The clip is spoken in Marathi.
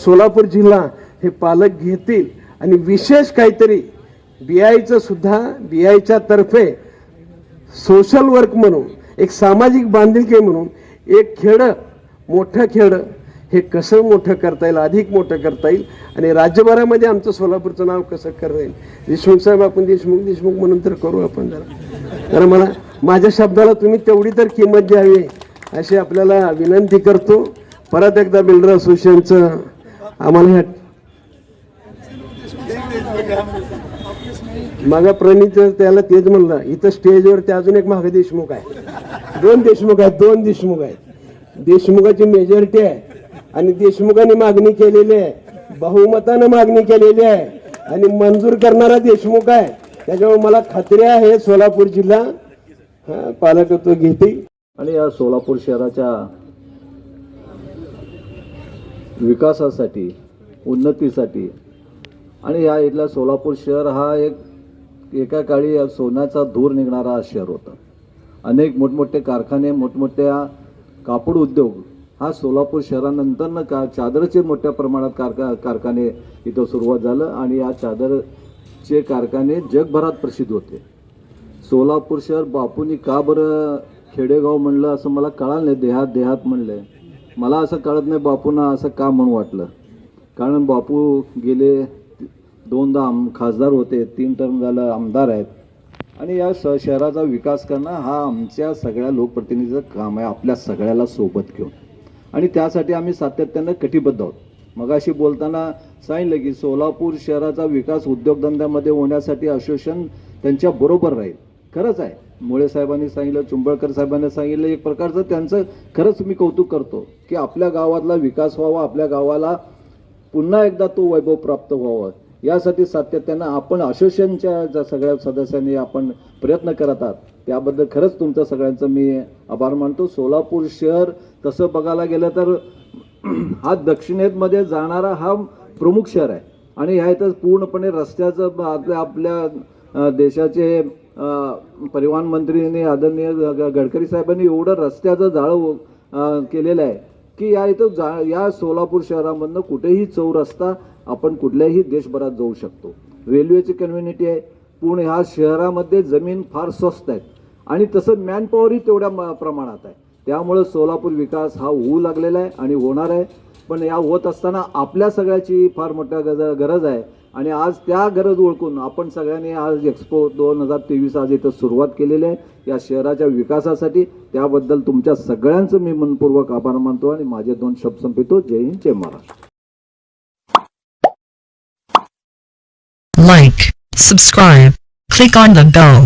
सोलापूर जिल्हा हे पालक घेतील आणि विशेष काहीतरी BIचं सुद्धा BIच्या तर्फे सोशल वर्क म्हणून एक सामाजिक बांधिलकी म्हणून एक खेडं मोठं खेडं हे कसं मोठं करता येईल, अधिक मोठं करता येईल आणि राज्यभरामध्ये आमचं सोलापूरचं नाव कसं करता येईल. देशमुख साहेब आपण देशमुख म्हणून तर करू आपण जरा मला माझ्या शब्दाला तुम्ही तेवढी तर किंमत द्यावी अशी आपल्याला विनंती करतो. परत एकदा बिल्डर असोसिएशनचं आम्हाला ह्या मग प्रणित त्याला तेच म्हणलं इथं स्टेजवरती अजून एक मागे देशमुख आहे, दोन देशमुख आहेत. देशमुखाची मेजॉरिटी आहे आणि देशमुखाने मागणी केलेली आहे, बहुमतानं मागणी केलेली आहे आणि मंजूर करणारा देशमुख आहे. त्याच्यामुळे मला खात्री आहे सोलापूर जिल्हा पालकत्व घेते. आणि या सोलापूर शहराच्या विकासासाठी, उन्नतीसाठी आणि या इथला सोलापूर शहर हा एका काळी सोन्याचा धूर निघणारा शहर होता. अनेक मोठमोठे कारखाने, मोठमोठ्या कापड उद्योग हा सोलापूर शहरानंतर चादरचे मोठ्या प्रमाणात कारखाने इथं सुरुवात झालं आणि या चादरचे कारखाने जगभरात प्रसिद्ध होते. सोलापूर शहर बापूंनी का बरं खेडेगाव म्हणलं असं मला कळालं नाही. देहात म्हणलंय मला असं कळत नाही बापूंना असं का म्हणून वाटलं. कारण बापू गेले 2दा खासदार होते, 3 टर्म झालं आमदार आहेत आणि या शहराचा विकास करणं हा आमच्या सगळ्या लोकप्रतिनिधीचं काम आहे, आपल्या सगळ्याला सोबत घेऊन. आणि त्यासाठी आम्ही सातत्यानं कटिबद्ध आहोत. मगाशी बोलताना सांगितलं की सोलापूर शहराचा विकास उद्योगधंद्यामध्ये होण्यासाठी असोसिएशन त्यांच्या बरोबर राहील. खरंच आहे, मुळे साहेबांनी सांगितलं, चुंबळकर साहेबांनी सांगितलं, एक प्रकारचं त्यांचं खरंच मी कौतुक करतो की आपल्या गावातला विकास व्हावा, आपल्या गावाला पुन्हा एकदा तो वैभव प्राप्त व्हावा यासाठी सातत्यानं आपण असोसिएशनच्या सगळ्या सदस्यांनी आपण प्रयत्न करत आहात. त्याबद्दल खरंच तुमचं सगळ्यांचं मी आभार मानतो. सोलापूर शहर तसं बघायला गेलं तर हा दक्षिणेमध्ये जाणारा हा प्रमुख शहर आहे आणि ह्या इथं पूर्णपणे रस्त्याचं आपल्या देशाचे परिवहन मंत्रीने आदरणीय गडकरी साहेबांनी एवढं रस्त्याचं जाळं केलेलं आहे की या सोलापूर शहरामधनं कुठेही चौरस्ता आपण कुठल्याही देशभरात जाऊ शकतो. रेल्वेची कन्व्हिनिटी आहे. पुणे ह्या शहरामध्ये जमीन फार स्वस्त आहेत आणि तसं मॅनपॉवरही तेवढ्या प्रमाणात आहे. त्यामुळे सोलापूर विकास हा होऊ लागलेला आहे आणि होणार आहे. पण या होत असताना आपल्या सगळ्याची फार मोठ्या गरज आहे आणि आज त्या गरज ओळखून आपण सगळ्यांनी आज एक्सपो 2023 आज इथं सुरुवात केलेली आहे या शहराच्या विकासासाठी. त्याबद्दल तुमच्या सगळ्यांचं मी मनपूर्वक आभार मानतो आणि माझे 2 शब्द संपवितो. जय हिंद, जय Maharashtra. Like, subscribe, click on the bell.